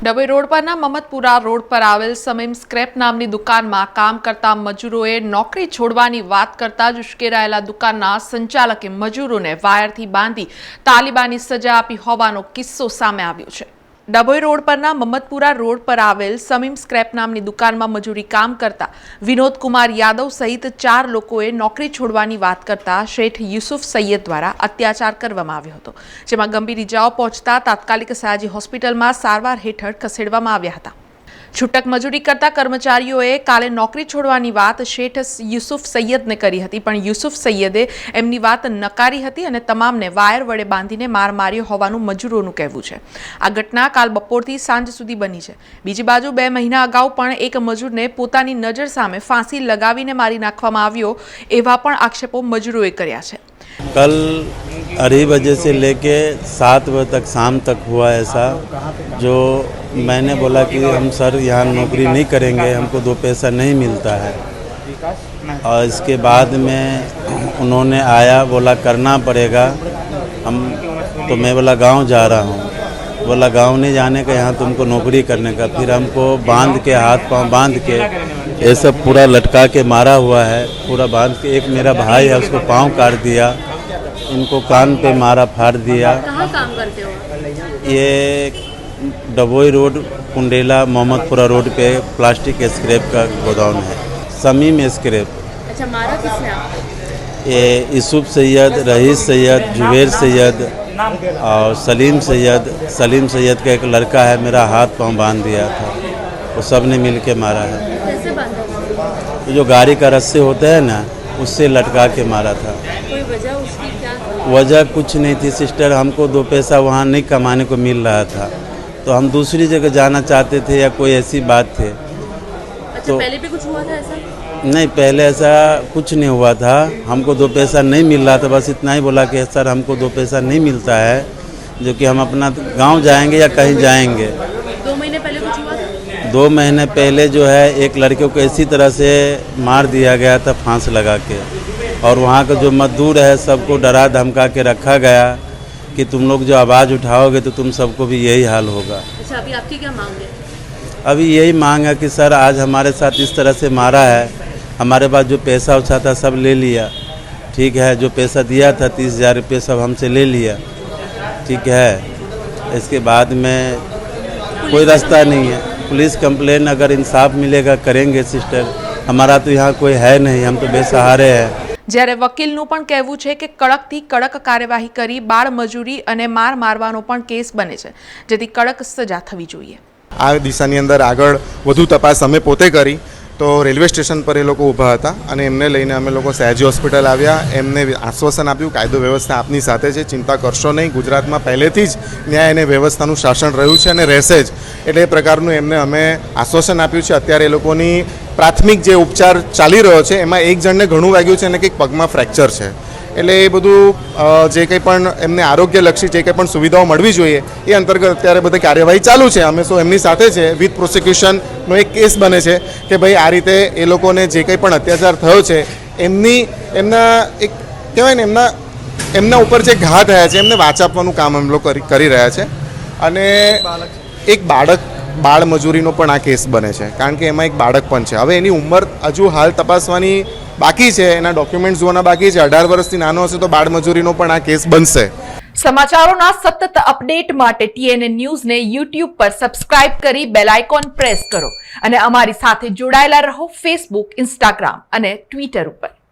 Dabhoi road પરના મમતપુરા road પર આવેલ સમીમ સ્ક્રેપ નામની દુકાનમાં કામ કરતા મજૂરોએ નોકરી છોડવાની વાત કરતા જ ઉશ્કેરાયેલા દુકાનના સંચાલકે મજૂરોને વાયરથી બાંધી તાલિબાની સજા આપી હોવાનો કિસ્સો સામે આવ્યો છે। ડભોઈ રોડ પરના મમતપુરા રોડ પર આવેલ સમીમ સ્ક્રેપ નામની દુકાનમાં મજૂરી કામ કરતા વિનોદ કુમાર યાદવ સહિત 4 લોકોએ નોકરી છોડવાની વાત કરતા શેઠ યુસુફ સૈયદ દ્વારા અત્યાચાર કરવામાં આવ્યો હતો, જેમાં ગંભીર ઇજાઓ પહોંચતા તાત્કાલિક સયાજી હોસ્પિટલમાં સારવાર હેઠળ ખસેડવામાં આવ્યા હતા। છૂટક મજૂરી કરતા કર્મચારીઓએ કાલે નોકરી છોડવાની વાત શેઠ યુસુફ સૈયદને કરી હતી, પણ યુસુફ સૈયદે એમની વાત નકારી હતી અને તમામને વાયર વડે બાંધીને માર માર્યો હોવાનું મજૂરોનું કહેવું છે। આ ઘટના કાલ બપોરથી સાંજ સુધી બની છે। બીજી બાજુ 2 મહિના અગાઉ પણ એક મજૂરને પોતાની નજર સામે ફાંસી લગાવીને મારી નાખવામાં આવ્યો એવા પણ આક્ષેપો મજૂરોએ કર્યા છે। कल 2:30 बजे से लेके 7 बजे तक शाम तक हुआ ऐसा, जो मैंने बोला कि हम सर यहाँ नौकरी नहीं करेंगे, हमको 2 पैसा नहीं मिलता है। और इसके बाद में उन्होंने आया, बोला करना पड़ेगा। हम तो मैं बोला गांव जा रहा हूँ, बोला गांव नहीं जाने का, यहाँ तुमको नौकरी करने का। फिर हमको बांध के हाथ पांव बांध के ये सब पूरा लटका के मारा हुआ है, पूरा बांध के। एक मेरा भाई है, उसको पाँव काट दिया, इनको कान पे मारा, फाड़ दिया। कहाँ काम करते हो? ये डभोई रोड कुंडेला मोहम्मदपुरा रोड पे प्लास्टिक स्क्रैप का गोदाम है, समीम स्क्रैप। अच्छा, मारा किसने आप? ये यूसुफ सैयद, रईस सैयद, जुबैर सैयद और सलीम सैयद का एक लड़का है, मेरा हाथ पाँव बांध दिया था। वो सब ने मिल के मारा है। कैसे बांधा? जो गाड़ी का रस्से होता है ना, उससे लटका के मारा था। कोई वजह उसकी क्या? वजह कुछ नहीं थी सिस्टर, हमको 2 पैसा वहाँ नहीं कमाने को मिल रहा था, तो हम दूसरी जगह जाना चाहते थे या कोई ऐसी बात थी। अच्छा, तो पहले भी कुछ हुआ था ऐसा? नहीं, पहले ऐसा कुछ नहीं हुआ था। हमको 2 पैसा नहीं मिल रहा था, बस इतना ही बोला कि सर हमको 2 पैसा नहीं मिलता है, जो कि हम अपना गांव जाएंगे या कहीं जाएंगे। 2 महीने पहले कुछ हुआ था? 2 महीने पहले जो है एक लड़के को इसी तरह से मार दिया गया था, फांस लगा के। और वहाँ का जो मजदूर है सबको डरा धमका के रखा गया कि तुम लोग जो आवाज़ उठाओगे तो तुम सबको भी यही हाल होगा। अच्छा, अभी आपकी क्या मांग है? अभी यही मांग है कि सर आज हमारे साथ इस तरह से मारा है, हमारे पास जो पैसा उछा था सब ले लिया, ठीक है। जो पैसा दिया था 30,000 रुपये सब हमसे ले लिया, ठीक है। इसके बाद में कोई रास्ता नहीं है। पुलिस कंप्लेन अगर इंसाफ मिलेगा करेंगे सिस्टर, हमारा तो यहाँ कोई है नहीं, हम तो बेसहारे हैं। જ્યારે વકીલનું પણ કહેવું છે કે કડકથી કડક કાર્યવાહી કરી બાળ મજૂરી અને માર મારવાનો પણ કેસ બને છે, જેથી કડક સજા થવી જોઈએ। આ દિશાની અંદર આગળ વધુ તપાસ અમે પોતે કરી, તો રેલવે સ્ટેશન પર એ લોકો ઊભા હતા અને એમને લઈને અમે લોકો સયાજી હોસ્પિટલ આવ્યા। એમને આશ્વાસન આપ્યું કાયદો વ્યવસ્થા આપની સાથે છે, ચિંતા કરશો નહીં, ગુજરાતમાં પહેલેથી જ ન્યાય અને વ્યવસ્થાનું શાસન રહ્યું છે અને રહેશે જ, એટલે એ પ્રકારનું એમને અમે આશ્વાસન આપ્યું છે। અત્યારે એ લોકોની પ્રાથમિક જે ઉપચાર ચાલી રહ્યો છે એમાં એક જણને ઘણું વાગ્યું છે અને કંઈક પગમાં ફ્રેક્ચર છે, એટલે એ બધું જે કંઈ પણ એમને આરોગ્યલક્ષી જે કંઈ પણ સુવિધાઓ મળવી જોઈએ એ અંતર્ગત અત્યારે બધી કાર્યવાહી ચાલુ છે। અમે સૌ એમની સાથે છે, વિથ પ્રોસિક્યુશનનો એક કેસ બને છે કે ભાઈ આ રીતે એ લોકોને જે કંઈ પણ અત્યાચાર થયો છે એમના એક કહેવાય ને એમના ઉપર જે ઘા થયા છે એમને વાચ આપવાનું કામ અમે લોકો કરી રહ્યા છે। અને એક બાળ મજૂરીનો પણ આ કેસ બને છે, કારણ કે એમાં એક બાળક પણ છે। હવે એની ઉંમર હજુ હાલ તપાસવાની બાકી છે, એના ડોક્યુમેન્ટ્સ જોવાના બાકી છે। 18 વર્ષથી નાનો હશે તો બાળ મજૂરીનો પણ આ કેસ બનશે। સમાચારોના સતત અપડેટ માટે TNN ન્યૂઝને YouTube પર સબસ્ક્રાઇબ કરી બેલ આઇકોન પ્રેસ કરો અને અમારી સાથે જોડાયેલા રહો Facebook, Instagram અને Twitter ઉપર।